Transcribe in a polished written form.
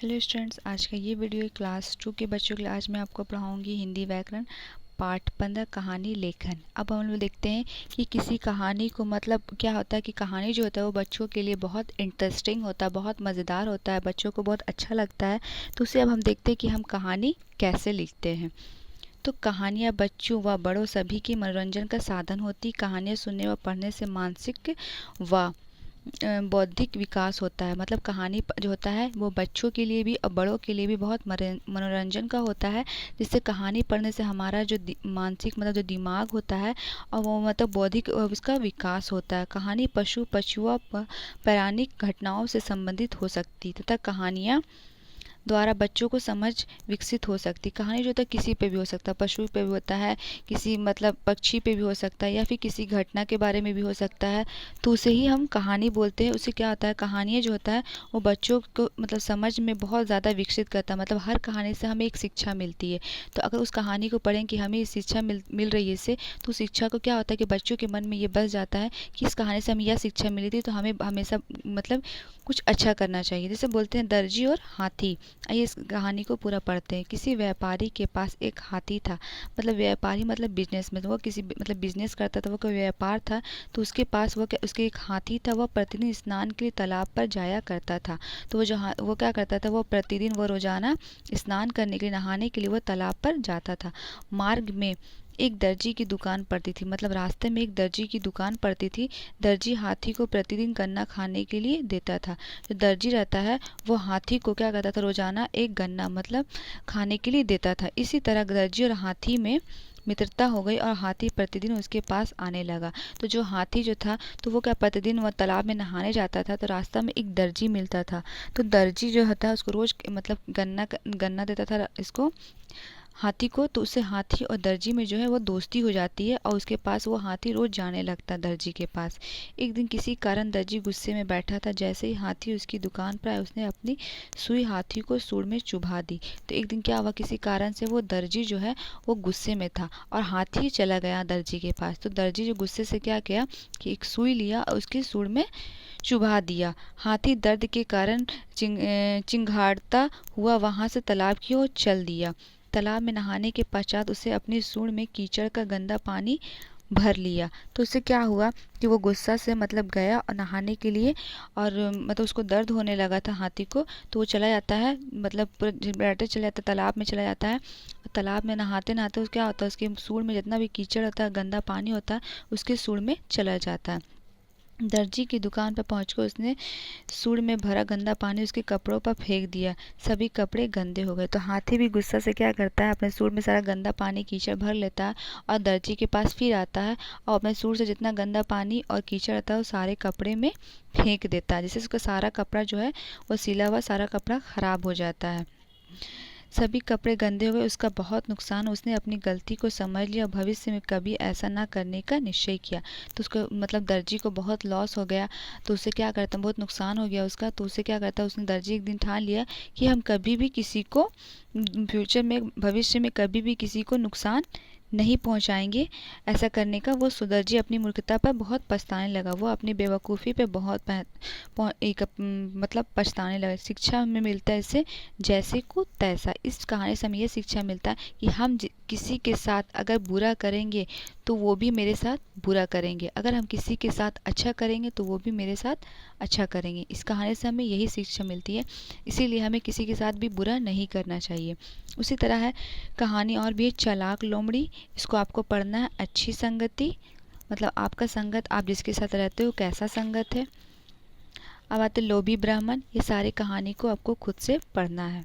Hello students, आज का ये वीडियो क्लास 2 के बच्चों के लिए। आज मैं आपको पढ़ाऊंगी हिंदी व्याकरण पाठ 15 कहानी लेखन। अब हम लोग देखते हैं कि किसी कहानी को मतलब क्या होता है कि कहानी जो होता है वो बच्चों के लिए बहुत इंटरेस्टिंग होता है, बहुत मज़ेदार होता है, बच्चों को बहुत अच्छा लगता है। तो उसे अब हम देखते हैं कि हम कहानी कैसे लिखते हैं। तो कहानियाँ बच्चों व बड़ों सभी की मनोरंजन का साधन होती। कहानियाँ सुनने व पढ़ने से मानसिक व बौद्धिक विकास होता है। मतलब कहानी जो होता है वो बच्चों के लिए भी और बड़ों के लिए भी बहुत मनोरंजन का होता है। जिससे कहानी पढ़ने से हमारा जो मानसिक मतलब जो दिमाग होता है और वो मतलब बौद्धिक उसका विकास होता है। कहानी पशु पशुओं पौराणिक घटनाओं से संबंधित हो सकती तथा कहानियाँ द्वारा बच्चों को समझ विकसित हो सकती। कहानी जो होता है किसी पे भी हो सकता है, पशु पे भी होता है, किसी मतलब पक्षी पे भी हो सकता है, या फिर किसी घटना के बारे में भी हो सकता है। तो उसे ही हम कहानी बोलते हैं। उससे क्या होता है, कहानियाँ जो होता है वो बच्चों को मतलब समझ में बहुत ज़्यादा विकसित करता है। मतलब हर कहानी से हमें एक शिक्षा मिलती है। तो अगर उस कहानी को पढ़ें कि हमें शिक्षा मिल रही है इससे, तो उस शिक्षा को क्या होता है कि बच्चों के मन में ये बस जाता है कि इस कहानी से हमें यह शिक्षा मिली थी, तो हमें हमेशा मतलब कुछ अच्छा करना चाहिए। जैसे बोलते हैं दर्जी और हाथी। आइए इस कहानी को पूरा पढ़ते हैं। किसी व्यापारी के पास एक हाथी था। मतलब व्यापारी मतलब बिजनेस में, तो वो किसी मतलब बिजनेस करता था, वो कोई व्यापार था। तो उसके पास उसके एक हाथी था। वह प्रतिदिन स्नान के लिए तालाब पर जाया करता था। तो वो क्या करता था, वो प्रतिदिन वो रोजाना स्नान करने के लिए नहाने के लिए वो तालाब पर जाता था। मार्ग में एक दर्जी की दुकान पड़ती थी। मतलब रास्ते में एक दर्जी की दुकान पड़ती थी। दर्जी हाथी को प्रतिदिन गन्ना खाने के लिए देता था। जो दर्जी रहता है वो हाथी को क्या करता था, रोजाना एक गन्ना मतलब खाने के लिए देता था। इसी तरह दर्जी और हाथी में मित्रता हो गई और हाथी प्रतिदिन उसके पास आने लगा। तो जो हाथी जो था तो वो क्या प्रतिदिन वह तालाब में नहाने जाता था। तो रास्ता में एक दर्जी मिलता था। तो दर्जी जो होता है उसको रोज मतलब गन्ना देता था इसको, हाथी को। तो उससे हाथी और दर्जी में जो है वो दोस्ती हो जाती है और उसके पास वो हाथी रोज जाने लगता है दर्जी के पास। एक दिन किसी कारण दर्जी गुस्से में बैठा था। जैसे ही हाथी उसकी दुकान पर आया उसने अपनी सुई हाथी को सूंड में चुभा दी। तो एक दिन क्या हुआ, किसी कारण से वो दर्जी जो है वो गुस्से में था और हाथी चला गया दर्जी के पास। तो दर्जी जो गुस्से से क्या किया कि एक सुई लिया और उसकी सूंड में चुभा दिया। हाथी दर्द के कारण चिंघाड़ता हुआ वहां से तालाब की ओर चल दिया। तालाब में नहाने के पश्चात उसे अपनी सूंड में कीचड़ का गंदा पानी भर लिया। तो उससे क्या हुआ कि वो गुस्सा से मतलब गया और नहाने के लिए, और मतलब उसको दर्द होने लगा था हाथी को। तो वो चला जाता है मतलब पूरा बैठे चला जाता है, तालाब में चला जाता है। तालाब में नहाते नहाते क्या होता है, उसकी सूंड में जितना भी कीचड़ होता है, गंदा पानी होता है, उसके सूंड में चला जाता है। दर्जी की दुकान पर पहुंचकर उसने सूंड में भरा गंदा पानी उसके कपड़ों पर फेंक दिया। सभी कपड़े गंदे हो गए। तो हाथी भी गुस्सा से क्या करता है, अपने सूंड में सारा गंदा पानी कीचड़ भर लेता है और दर्जी के पास फिर आता है और अपने सूंड से जितना गंदा पानी और कीचड़ आता है वो सारे कपड़े में फेंक देता है। जिससे उसका सारा कपड़ा जो है वो सिला हुआ सारा कपड़ा खराब हो जाता है। सभी कपड़े गंदे हो गए, उसका बहुत नुकसान। उसने अपनी गलती को समझ लिया और भविष्य में कभी ऐसा ना करने का निश्चय किया। तो उसको मतलब दर्जी को बहुत लॉस हो गया। तो उसे क्या करता, बहुत नुकसान हो गया उसका। तो उसे क्या करता, उसने दर्जी एक दिन ठान लिया कि हम कभी भी किसी को फ्यूचर में भविष्य में कभी भी किसी को नुकसान नहीं पहुंचाएंगे। ऐसा करने का वो दर्जी अपनी मूर्खता पर बहुत पछताने लगा। वो अपनी बेवकूफ़ी पे बहुत मतलब पछताने लगा। शिक्षा हमें मिलता है इससे, जैसे को तैसा। इस कहानी से हमें ये शिक्षा मिलता है कि हम किसी के साथ अगर बुरा करेंगे तो वो भी मेरे साथ बुरा करेंगे। अगर हम किसी के साथ अच्छा करेंगे तो वो भी मेरे साथ अच्छा करेंगे। इस कहानी से हमें यही शिक्षा मिलती है। इसीलिए हमें किसी के साथ भी बुरा नहीं करना चाहिए। उसी तरह है कहानी और भी है, चालाक लोमड़ी। इसको आपको पढ़ना है। अच्छी संगति मतलब आपका संगत, आप जिसके साथ रहते हो कैसा संगत है। अब आते लोभी ब्राह्मण। ये सारी कहानी को आपको खुद से पढ़ना है।